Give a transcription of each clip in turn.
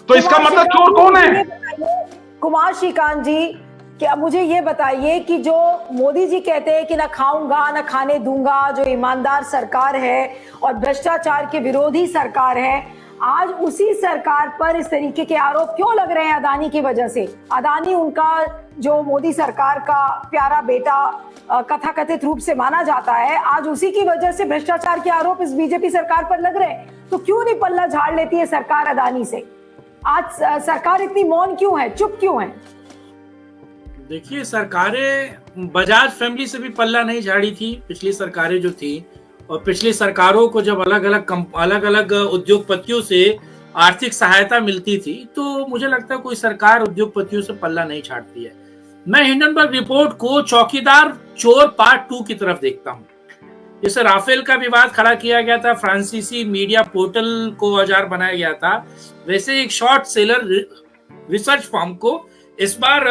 तो इसका मतलब चोर कौन है? कुमार श्रीकांत जी, क्या मुझे ये बताइए कि जो मोदी जी कहते हैं कि ना खाऊंगा ना खाने दूंगा, जो ईमानदार सरकार है और भ्रष्टाचार के विरोधी सरकार है, आज उसी सरकार पर इस तरीके के आरोप क्यों लग रहे हैं अदानी की वजह से? अदानी उनका जो मोदी सरकार का प्यारा बेटा कथाकथित रूप से माना जाता है, आज उसी की वजह से भ्रष्टाचार के आरोप इस बीजेपी सरकार पर लग रहे हैं। तो क्यों नहीं पल्ला झाड़ लेती है सरकार अदानी से? आज सरकार इतनी मौन क्यों है, चुप क्यों है? देखिए, सरकारें बजाज फैमिली से भी पल्ला नहीं झाड़ी थी पिछली सरकारें जो थी, और पिछली सरकारों को जब अलग अलग उद्योगपतियों से आर्थिक सहायता मिलती थी, तो मुझे लगता है कोई सरकार उद्योगपतियों से पल्ला नहीं छाड़ती है। मैं हिंडनबर्ग रिपोर्ट को चौकीदार चोर पार्ट 2 की तरफ देखता हूँ। जैसे राफेल का विवाद खड़ा किया गया था, फ्रांसीसी मीडिया पोर्टल को औजार बनाया गया था, वैसे एक शॉर्ट सेलर रिसर्च फर्म को इस बार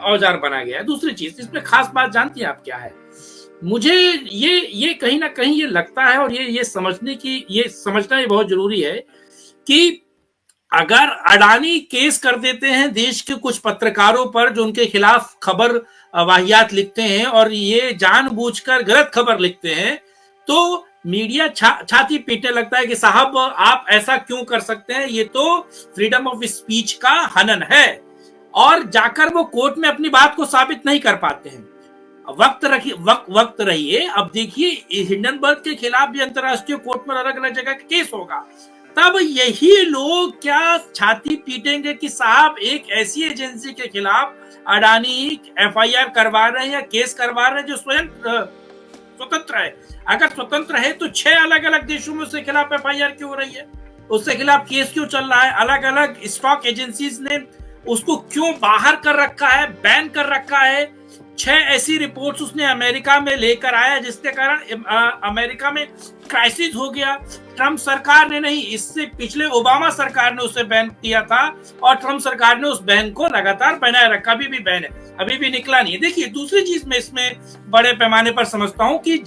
औजार बनाया गया है। दूसरी चीज, इसमें खास बात जानती हैं आप क्या है? मुझे ये कहीं ना कहीं ये लगता है, और ये समझना ये बहुत जरूरी है कि अगर अडानी केस कर देते हैं देश के कुछ पत्रकारों पर जो उनके खिलाफ खबर वाहियात लिखते हैं और ये जानबूझकर गलत खबर लिखते हैं, तो मीडिया छाती पीटने लगता है कि साहब आप ऐसा क्यों कर सकते हैं, ये तो फ्रीडम ऑफ स्पीच का हनन है, और जाकर वो कोर्ट में अपनी बात को साबित नहीं कर पाते हैं। वक्त रहिए, अब देखिए हिंडनबर्ग के खिलाफ भी अंतरराष्ट्रीय कोर्ट में अलग अलग जगह केस होगा, तब यही लोग क्या छाती पीटेंगे कि साहब एक ऐसी एजेंसी के खिलाफ अडानी एफआईआर करवा रहे हैं या केस करवा रहे हैं जो स्वयं स्वतंत्र है। अगर स्वतंत्र है तो 6 अलग अलग देशों में उसके खिलाफ एफआईआर क्यों हो रही है, उसके खिलाफ केस क्यों चल रहा है? अलग अलग स्टॉक एजेंसीज ने उसको क्यों बाहर कर रखा है, बैन कर रखा है? 6 ऐसी रिपोर्ट्स उसने अमेरिका में लेकर आया जिसके कारण अमेरिका में क्राइसिस हो गया। ट्रंप सरकार ने नहीं, इससे पिछले ओबामा सरकार ने उसे बैन किया था, और ट्रंप सरकार ने उस बैन को लगातार बनाए रखा, अभी भी बैन है, अभी भी निकला नहीं है। देखिए, दूसरी चीज मैं इसमें बड़े पैमाने पर समझता हूं कि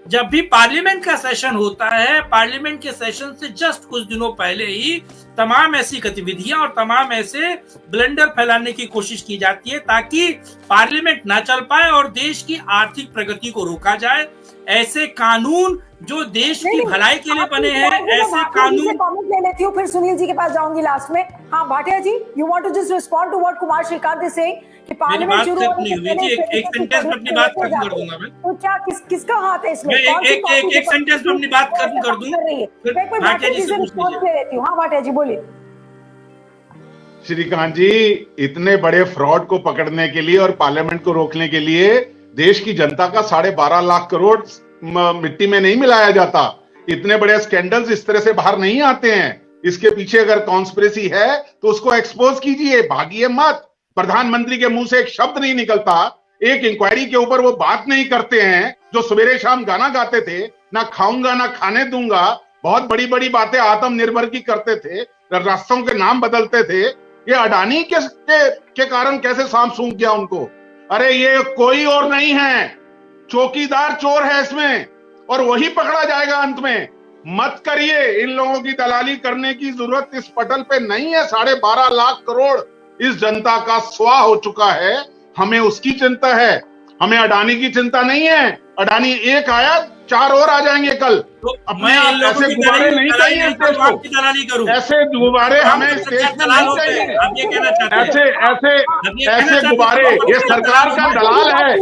जब भी पार्लियामेंट का सेशन होता है, पार्लियामेंट के सेशन से जस्ट कुछ दिनों पहले ही तमाम ऐसी गतिविधियां और तमाम ऐसे ब्लंडर फैलाने की कोशिश की जाती है ताकि पार्लियामेंट ना चल पाए और देश की आर्थिक प्रगति को रोका जाए। ऐसे कानून जो देश की भलाई के लिए बने हैं, ऐसे कानून। कमेंट ले लेती हूँ, फिर सुनील जी के पास जाऊंगी लास्ट में। हाँ Bhatia ji, you want to just respond to what Kumar Shrikant is saying कि पार्लियामेंट शुरू होने से पहले एक सेंटेंस में अपनी बात खत्म कर दूंगा मैं। तो क्या किसका हाथ है इसमें? एक सेंटेंस में अपनी बात खत्म कर दूं, फिर भाटिया जी से रिस्पॉन्स ले लेती हूँ। हाँ भाटिया जी बोलिए। श्रीकांत जी, इतने बड़े फ्रॉड को पकड़ने के लिए और पार्लियामेंट को रोकने के लिए देश की जनता का 12.5 लाख करोड़ मिट्टी में नहीं मिलाया जाता। इतने बड़े स्कैंडल्स इस तरह से बाहर नहीं आते हैं। इसके पीछे अगर कॉन्स्पिरेसी है तो उसको एक्सपोज कीजिए, भागिए मत। प्रधानमंत्री के मुंह से एक शब्द नहीं निकलता, एक इंक्वायरी के ऊपर वो बात नहीं करते हैं जो सवेरे शाम गाना गाते थे, ना खाऊंगा ना खाने दूंगा, बहुत बड़ी बड़ी बातें आत्मनिर्भर की करते थे, रास्तों के नाम बदलते थे। ये अडानी के कारण कैसे सांप सूंघ गया उनको? अरे ये कोई और नहीं है, चौकीदार चोर है इसमें, और वही पकड़ा जाएगा अंत में। मत करिए, इन लोगों की दलाली करने की जरूरत इस पटल पे नहीं है। 12.5 लाख करोड़ इस जनता का स्वाह हो चुका है, हमें उसकी चिंता है, हमें अडानी की चिंता नहीं है। अडानी एक आया, 4 और आ जाएंगे कल। तो अपने आप ऐसे गुब्बारे नहीं चाहिए इस देश को, ऐसे गुब्बारे हमें इस देश में नहीं चाहिए। ऐसे गुब्बारे, ये सरकार का दलाल है,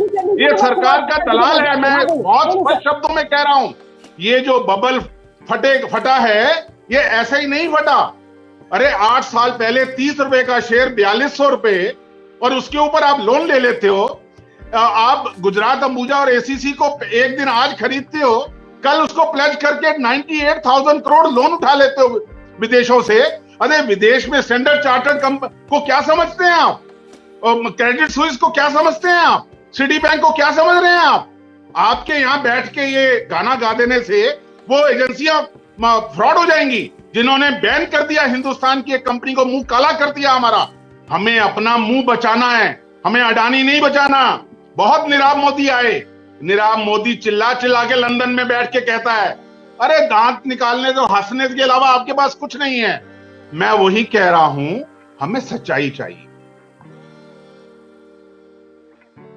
ये सरकार का दलाल है। मैं बहुत स्पष्ट शब्दों में कह रहा हूं, ये जो बबल फटा है ये ऐसे ही नहीं फटा। अरे 8 साल पहले 30 रुपए का शेयर 4200 रुपए, और उसके ऊपर आप लोन ले लेते हो। आप गुजरात अंबुजा और एसीसी को एक दिन आज खरीदते हो, कल उसको प्लेज करके 98,000 करोड़ लोन उठा लेते हो विदेशों से। अरे विदेश में स्टैंडर्ड चार्टर्ड को क्या समझते हैं आप? क्रेडिट स्विस को क्या समझते हैं आप? सिटी बैंक को क्या समझ रहे हैं आप? आपके यहाँ बैठ के ये गाना गा देने से वो एजेंसियां फ्रॉड हो जाएंगी जिन्होंने बैन कर दिया हिंदुस्तान की एक कंपनी को, मुंह काला कर दिया हमारा। हमें अपना मुंह बचाना है, हमें अडानी नहीं बचाना। बहुत नीरव मोदी आए, नीरव मोदी चिल्ला चिल्ला के लंदन में बैठ के कहता है, अरे दांत निकालने तो हंसने के अलावा आपके पास कुछ नहीं है। मैं वही कह रहा हूं, हमें सच्चाई चाहिए।